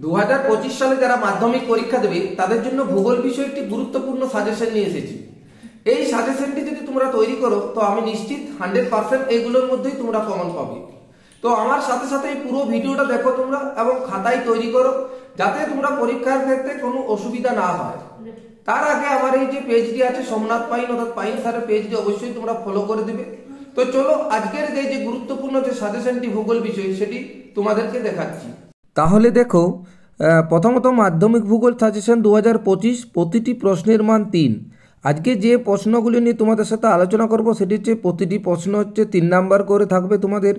2025 সালে যারা মাধ্যমিক পরীক্ষা দেবে তাদের জন্য ভূগোল বিষয়ে একটি গুরুত্বপূর্ণ সাজেশন নিয়ে এসেছি। এই সাজেশনটি যদি তোমরা তৈরি করো তো আমি নিশ্চিত 100% এইগুলোর মধ্যেই তোমরা কমন পাবে। তো আমার সাথে সাথে এই পুরো ভিডিওটা দেখো তোমরা এবং খাতায় তৈরি করো, যাতে তোমরা পরীক্ষার ক্ষেত্রে কোনো অসুবিধা না হয়। তার আগে আমার এই যে পেজটি আছে সোমনাথ পাইন অর্থাৎ পাইন স্যারের পেজটি অবশ্যই তোমরা ফলো করে দিবে। তো চলো আজকের যে গুরুত্বপূর্ণ যে সাজেশনটি ভূগোল বিষয় সেটি তোমাদেরকে দেখাচ্ছি। তাহলে দেখো, প্রথমত মাধ্যমিক ভূগোল সাজেশন 2025, প্রতিটি প্রশ্নের মান 3। আজকে যে প্রশ্নগুলি নিয়ে তোমাদের সাথে আলোচনা করব সেটি হচ্ছে প্রতিটি প্রশ্ন হচ্ছে 3 নাম্বার করে থাকবে তোমাদের।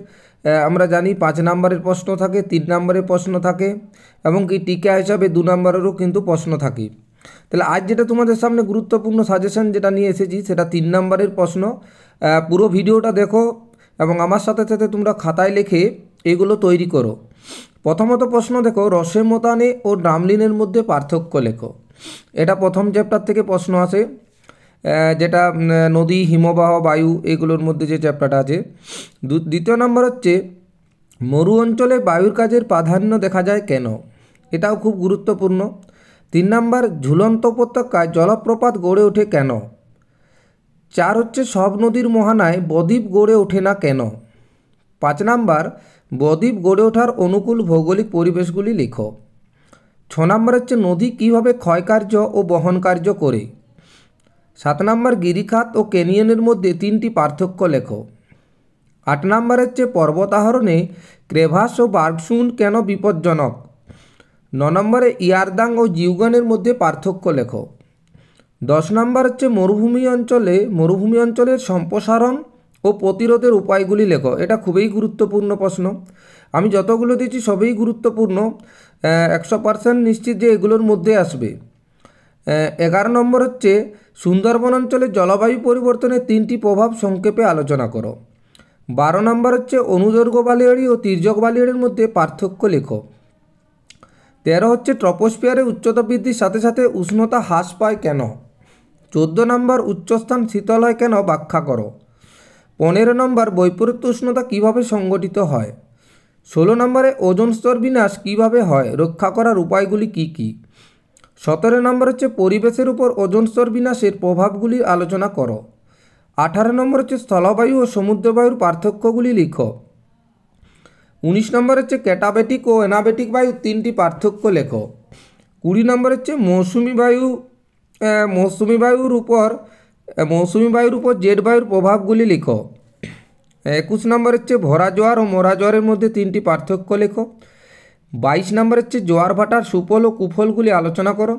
আমরা জানি 5 নাম্বারের প্রশ্ন থাকে, 3 নাম্বারের প্রশ্ন থাকে এবং কি টিকা হিসাবে 2 নাম্বারেরও কিন্তু প্রশ্ন থাকে। তাহলে আজ যেটা তোমাদের সামনে গুরুত্বপূর্ণ সাজেশন যেটা নিয়ে এসেছি সেটা 3 নাম্বারের প্রশ্ন। পুরো ভিডিওটা দেখো এবং আমার সাথে সাথে তোমরা খাতায় লিখে এগুলো তৈরি করো। প্রথমত প্রশ্ন দেখো, রসেমতানে ও ড্রামলিনের মধ্যে পার্থক্য লেখো। এটা প্রথম চ্যাপ্টার থেকে প্রশ্ন আসে, যেটা নদী, হিমবাহ, বায়ু এগুলোর মধ্যে যে চ্যাপ্টারটা আছে। দ্বিতীয় নম্বর হচ্ছে মরু অঞ্চলে বায়ুর কাজের প্রাধান্য দেখা যায় কেন, এটাও খুব গুরুত্বপূর্ণ। 3 নম্বর ঝুলন্ত উপত্যকায় জলপ্রপাত গড়ে ওঠে কেন। 4 হচ্ছে সব নদীর মোহনায় বদ্বীপ গড়ে ওঠে না কেন। 5 নম্বর বদ্বীপ গড়ে ওঠার অনুকূল ভৌগোলিক পরিবেশগুলি লেখো। 6 নম্বর হচ্ছে নদী কীভাবে ক্ষয়কার্য ও বহন কার্য করে। 7 নম্বর গিরিখাত ও ক্যানিয়নের মধ্যে 3টি পার্থক্য লেখো। 8 নম্বর হচ্ছে পর্বতারোহণে ক্রেভাস ও বার্গসুন কেন বিপজ্জনক। 9 নম্বরে ইয়ারদাং ও জিউগানের মধ্যে পার্থক্য লেখো। 10 নম্বর হচ্ছে মরুভূমি অঞ্চলের সম্প্রসারণ ও প্রতিরোধের উপায়গুলি লেখো। এটা খুবই গুরুত্বপূর্ণ প্রশ্ন। আমি যতগুলো দিচ্ছি সবই গুরুত্বপূর্ণ, 100% নিশ্চিত যে এগুলোর মধ্যে আসবে। 11 নম্বর হচ্ছে সুন্দরবন অঞ্চলের জলবায়ু পরিবর্তনের 3টি প্রভাব সংক্ষেপে আলোচনা করো। 12 নম্বর হচ্ছে অনুদৈর্ঘ্য বালিয়াড়ি ও তির্যক বালিয়াড়ির মধ্যে পার্থক্য লেখো। 13 হচ্ছে ট্রপোস্ফিয়ারে উচ্চতা বৃদ্ধির সাথে সাথে উষ্ণতা হ্রাস পায় কেন। 14 নম্বর উচ্চস্থান শীতল হয় কেন ব্যাখ্যা করো। 15 নম্বর বৈপরীত্য উষ্ণতা কীভাবে সংগঠিত হয়। 16 নম্বরে ওজোন স্তর বিনাশ কীভাবে হয়, রক্ষা করার উপায়গুলি কী কী। 17 নম্বর হচ্ছে পরিবেশের উপর ওজোন স্তর বিনাশের প্রভাবগুলি আলোচনা করো। 18 নম্বর হচ্ছে স্থলবায়ু ও সমুদ্রবায়ুর পার্থক্যগুলি লিখো। 19 নম্বর হচ্ছে ক্যাটাবেটিক ও অ্যানাবেটিক বায়ুর 3টি পার্থক্য লেখো। 20 নম্বর হচ্ছে মৌসুমি বায়ুর উপর জেট বায়ুর প্রভাবগুলি লিখো। 21 নম্বর হচ্ছে ভরা জোয়ার ও মরা জোয়ারের মধ্যে 3টি পার্থক্য লেখো। 22 নম্বর হচ্ছে জোয়ার ভাটার সুফল ও কুফলগুলি আলোচনা করো।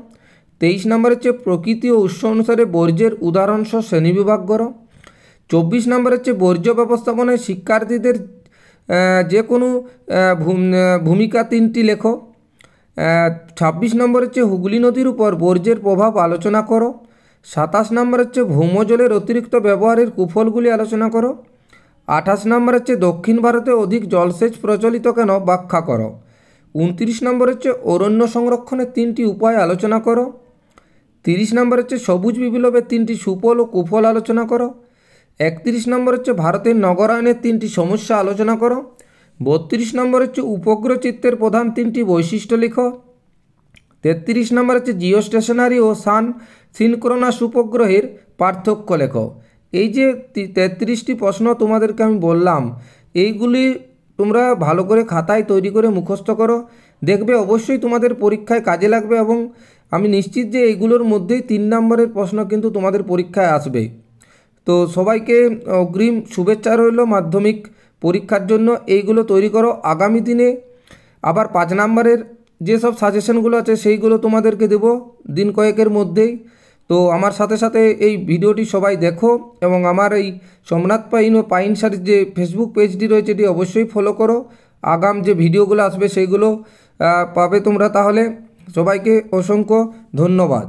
23 নম্বর হচ্ছে প্রকৃতি ও উৎস অনুসারে বর্জ্যের উদাহরণসহ শ্রেণীবিভাগ করো। 24 নম্বর হচ্ছে বর্জ্য ব্যবস্থাপনায় শিক্ষার্থীদের যে কোনো ভূমিকা 3টি লেখো। 26 নম্বর হচ্ছে হুগলি নদীর উপর বর্জ্যের প্রভাব আলোচনা করো। 27 নম্বর হচ্ছে ভৌমজলের অতিরিক্ত ব্যবহারের কুফলগুলি আলোচনা করো। 28 নম্বর হচ্ছে দক্ষিণ ভারতে অধিক জলসেচ প্রচলিত কেন ব্যাখ্যা করো। 29 নম্বর হচ্ছে অরণ্য সংরক্ষণের 3টি উপায় আলোচনা করো। 30 নম্বর হচ্ছে সবুজ বিপ্লবের 3টি সুফল ও কুফল আলোচনা করো। 31 নম্বর হচ্ছে ভারতের নগরায়নের 3টি সমস্যা আলোচনা করো। 32 নম্বর হচ্ছে উপগ্রহ চিত্রের প্রধান 3টি বৈশিষ্ট্য লেখো। 33 নম্বর হচ্ছে জিও স্টেশনারি ও সান সিনক্রোনাস উপগ্রহের পার্থক্য লেখো। এই যে 33টি প্রশ্ন তোমাদেরকে আমি বললাম, এইগুলি তোমরা ভালো করে খাতায় তৈরি করে মুখস্থ করো, দেখবে অবশ্যই তোমাদের পরীক্ষায় কাজে লাগবে এবং আমি নিশ্চিত যে এইগুলোর মধ্যেই 3 নম্বরের প্রশ্ন কিন্তু তোমাদের পরীক্ষায় আসবে। তো সবাইকে অগ্রিম শুভেচ্ছা রইল মাধ্যমিক পরীক্ষার জন্য। এইগুলো তৈরি করো। আগামী দিনে আবার 5 নম্বরের যেসব সাজেশনগুলো আছে সেইগুলো তোমাদেরকে দেব দিন কয়েকের মধ্যেই। তো আমার সাথে সাথে এই ভিডিওটি সবাই দেখো এবং আমার এই সোমনাথ পাইন ও পাইন স্যারের যে ফেসবুক পেজটি রয়েছে এটি অবশ্যই ফলো করো। আগাম যে ভিডিওগুলো আসবে সেইগুলো পাবে তোমরা। তাহলে সবাইকে অসংখ্য ধন্যবাদ।